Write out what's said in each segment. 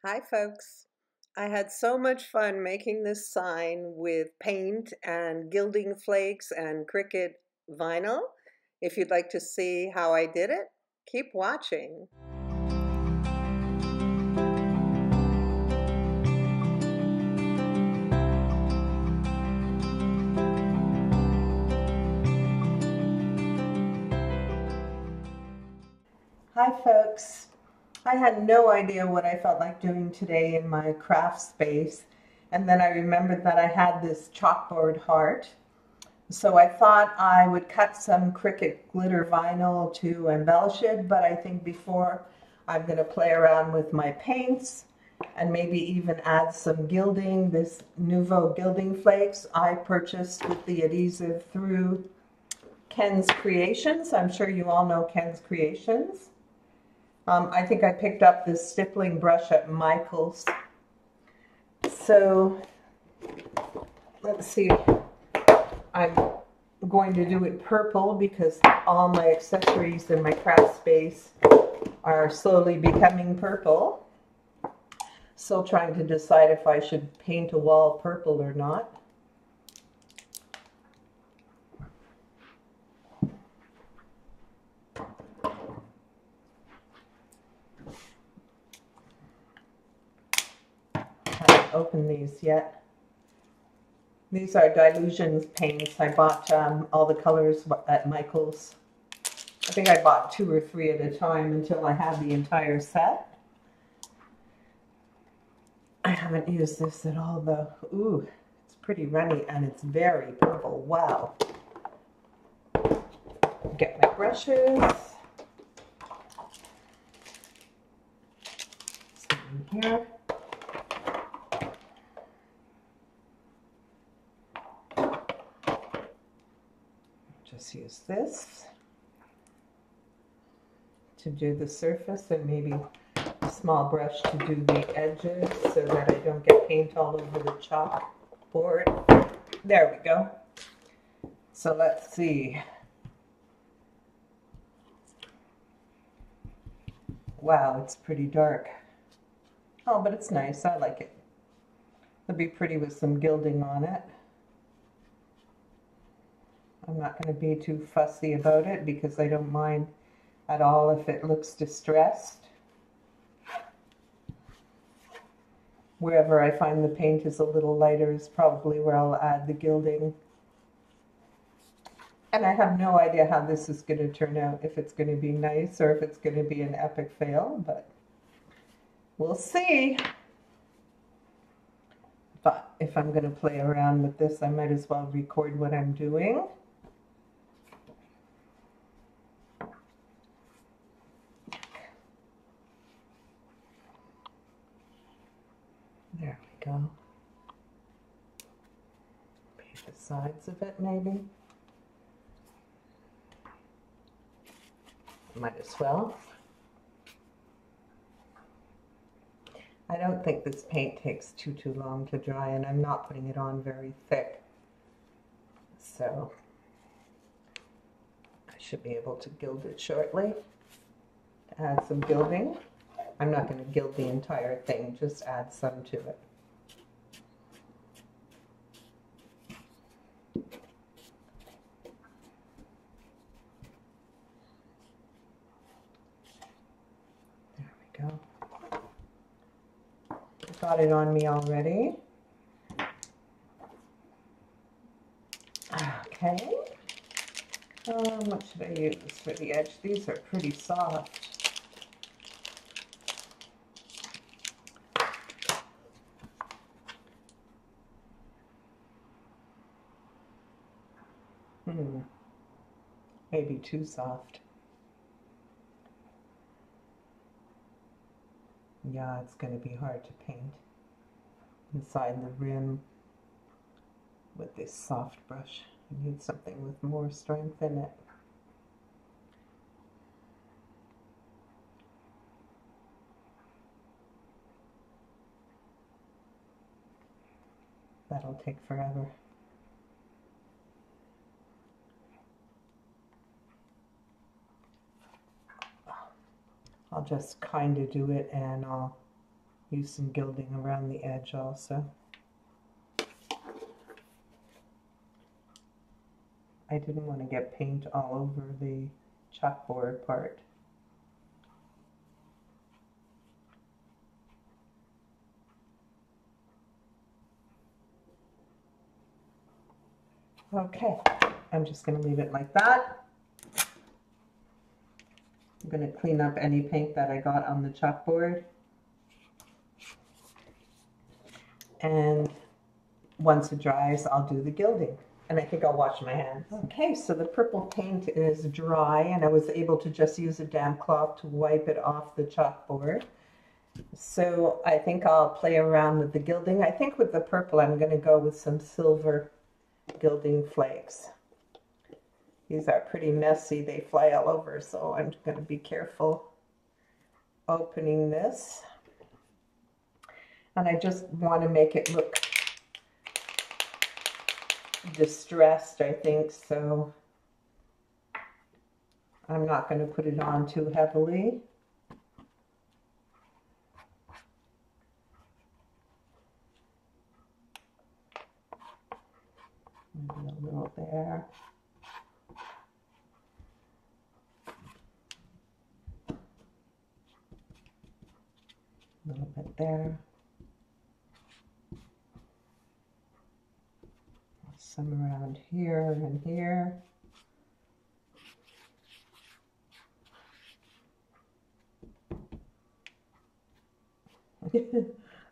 Hi folks. I had so much fun making this sign with paint and gilding flakes and CRICUT vinyl. If you'd like to see how I did it, keep watching. Hi folks. I had no idea what I felt like doing today in my craft space, and then I remembered that I had this chalkboard heart. So I thought I would cut some CRICUT glitter vinyl to embellish it, but I think before I'm going to play around with my paints and maybe even add some gilding, this Nouveau gilding flakes I purchased with the adhesive through Ken's Creations. I'm sure you all know Ken's Creations. I think I picked up this stippling brush at Michael's. So let's see. I'm going to do it purple because all my accessories in my craft space are slowly becoming purple. Still trying to decide if I should paint a wall purple or not. I haven't opened these yet. These are Dilutions paints. I bought all the colors at Michael's. I think I bought 2 or 3 at a time until I had the entire set. I haven't used this at all though. Ooh, it's pretty runny and it's very purple. Wow. Get my brushes. Some in here. Just use this to do the surface and maybe a small brush to do the edges so that I don't get paint all over the chalkboard. There we go. So let's see. Wow, it's pretty dark. Oh, but it's nice. I like it. It'll be pretty with some gilding on it. I'm not going to be too fussy about it because I don't mind at all if it looks distressed. Wherever I find the paint is a little lighter is probably where I'll add the gilding. And I have no idea how this is going to turn out, if it's going to be nice or if it's going to be an epic fail, but we'll see. But if I'm going to play around with this, I might as well record what I'm doing. There we go. Paint the sides of it, maybe. Might as well. I don't think this paint takes too long to dry, and I'm not putting it on very thick. So I should be able to gild it shortly. Add some gilding. I'm not going to gild the entire thing, just add some to it. There we go. Got it on me already. Okay. What should I use for the edge? These are pretty soft. Maybe too soft. Yeah, it's going to be hard to paint inside the rim with this soft brush. I need something with more strength in it. That'll take forever. I'll just kind of do it and I'll use some gilding around the edge also. I didn't want to get paint all over the chalkboard part. Okay, I'm just going to leave it like that. I'm going to clean up any paint that I got on the chalkboard. And once it dries, I'll do the gilding. And I think I'll wash my hands. Okay, so the purple paint is dry, and I was able to just use a damp cloth to wipe it off the chalkboard. So I think I'll play around with the gilding. I think with the purple, I'm going to go with some silver gilding flakes. These are pretty messy. They fly all over, so I'm going to be careful opening this. And I just want to make it look distressed, I think, so I'm not going to put it on too heavily. Maybe a little there. A little bit there. Some around here and here.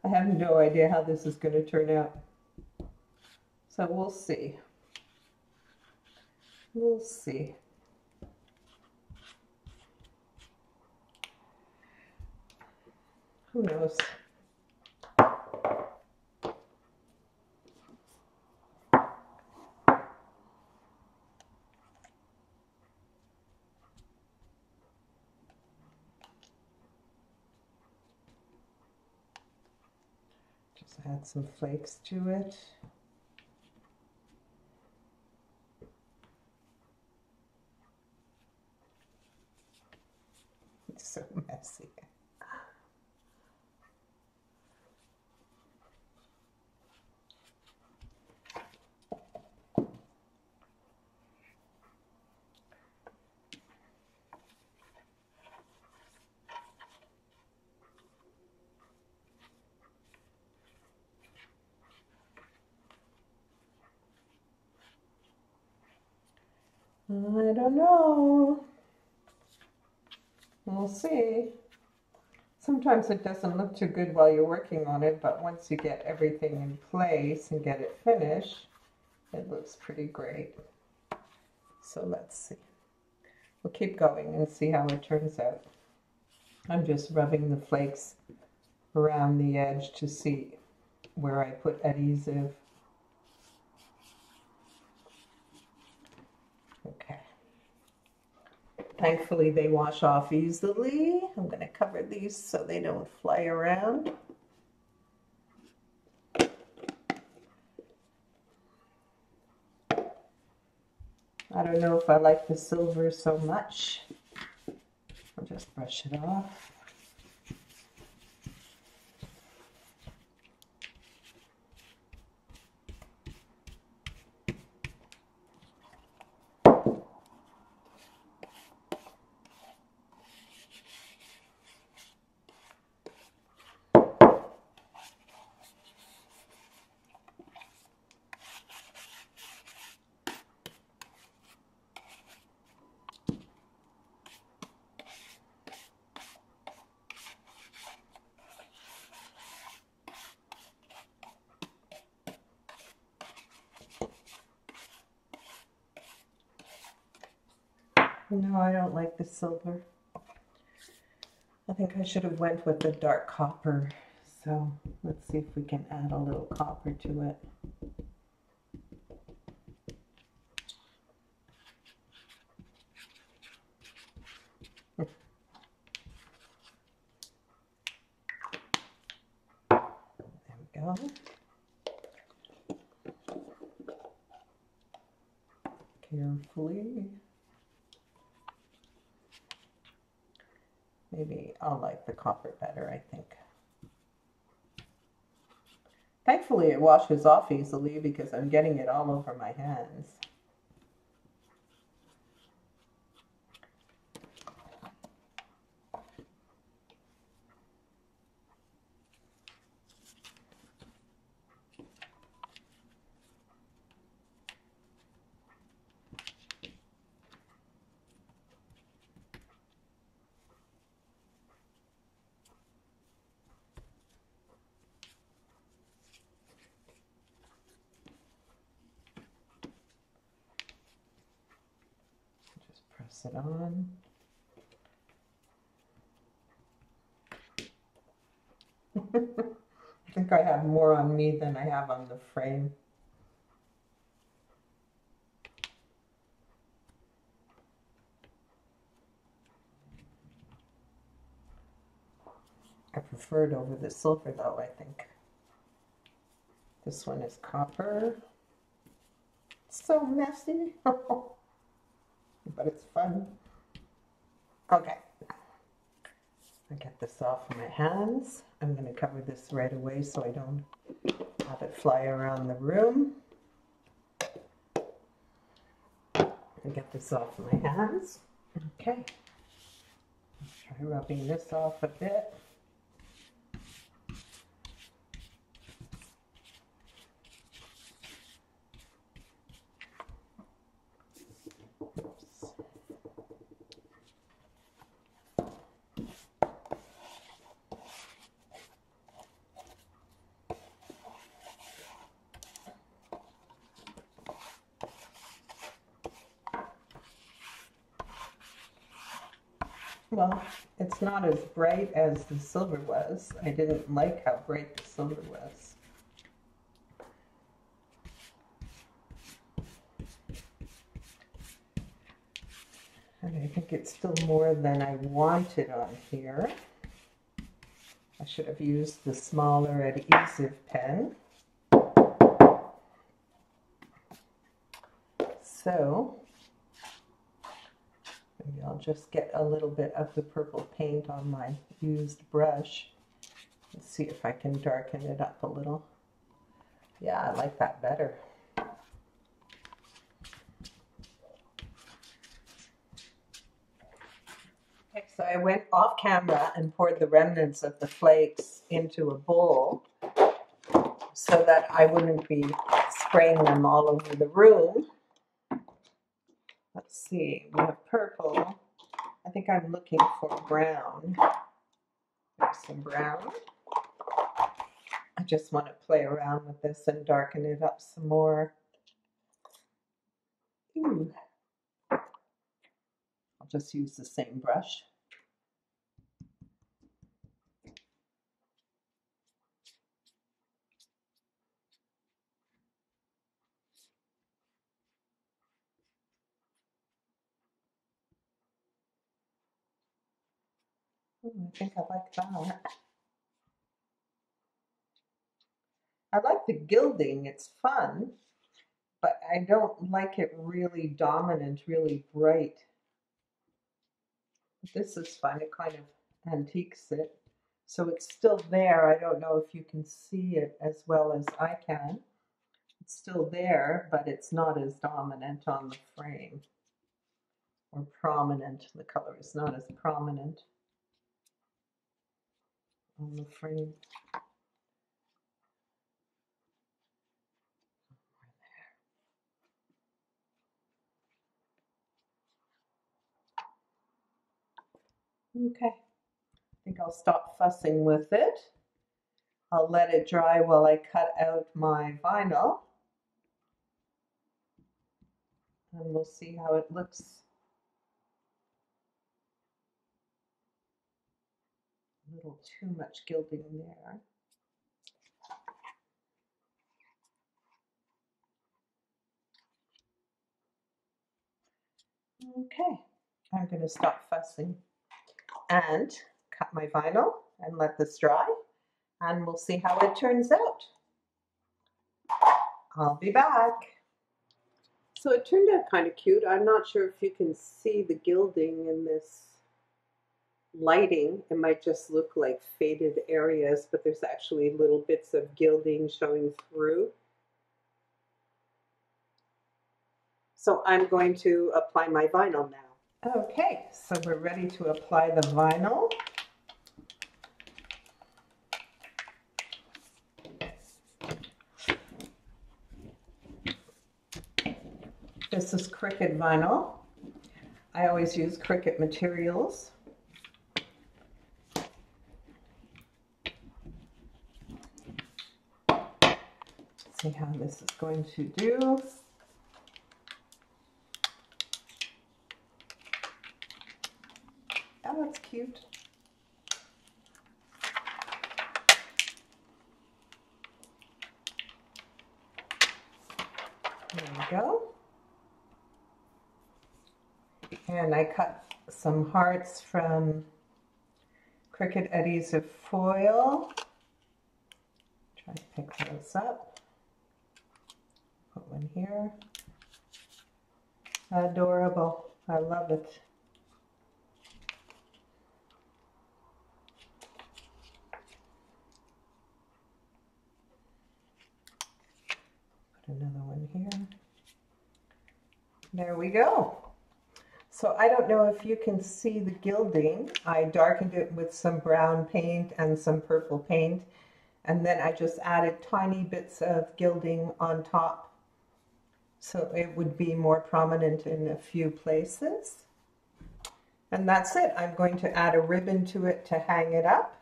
I have no idea how this is going to turn out. So we'll see. We'll see. Who knows? Just add some flakes to it. It's so messy. I don't know. We'll see. Sometimes it doesn't look too good while you're working on it, but once you get everything in place and get it finished, it looks pretty great. So let's see. We'll keep going and see how it turns out. I'm just rubbing the flakes around the edge to see where I put adhesive. Okay. Thankfully they wash off easily. I'm going to cover these so they don't fly around. I don't know if I like the silver so much. I'll just brush it off. No, I don't like the silver. I think I should have went with the dark copper. So let's see if we can add a little copper to it. There we go. Carefully. Maybe I'll like the copper better, I think. Thankfully it washes off easily because I'm getting it all over my hands. Press it on. I think I have more on me than I have on the frame. I prefer it over the silver though, I think. This one is copper. It's so messy, but it's fun. Okay. I get this off my hands. I'm going to cover this right away so I don't have it fly around the room. And get this off my hands. Okay. Try rubbing this off a bit. Well, it's not as bright as the silver was. I didn't like how bright the silver was. And I think it's still more than I wanted on here. I should have used the smaller adhesive pen. So maybe I'll just get a little bit of the purple paint on my used brush and see if I can darken it up a little. Yeah, I like that better. Okay, so I went off camera and poured the remnants of the flakes into a bowl so that I wouldn't be spraying them all over the room. Let's see, we have purple. I think I'm looking for brown. There's some brown. I just want to play around with this and darken it up some more. Ooh. I'll just use the same brush. Ooh, I think I like that. I like the gilding, it's fun, but I don't like it really dominant, really bright. This is fun, it kind of antiques it. So it's still there. I don't know if you can see it as well as I can. It's still there, but it's not as dominant on the frame. Or prominent. The color is not as prominent on the frame. Okay, I think I'll stop fussing with it. I'll let it dry while I cut out my vinyl. And we'll see how it looks. A little too much gilding there. Okay, I'm going to stop fussing and cut my vinyl and let this dry, and we'll see how it turns out. I'll be back. So it turned out kind of cute. I'm not sure if you can see the gilding in this lighting, it might just look like faded areas, but there's actually little bits of gilding showing through. So I'm going to apply my vinyl now. Okay, so we're ready to apply the vinyl. This is CRICUT vinyl. I always use CRICUT materials. Let's see how this is going to do. Oh, that's cute. There we go. And I cut some hearts from CRICUT adhesive foil. Try to pick those up. Put one here. Adorable. I love it. Put another one here. There we go. So I don't know if you can see the gilding. I darkened it with some brown paint and some purple paint, and then I just added tiny bits of gilding on top so it would be more prominent in a few places. And that's it. I'm going to add a ribbon to it to hang it up.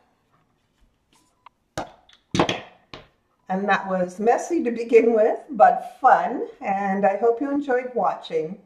And that was messy to begin with, but fun, and I hope you enjoyed watching.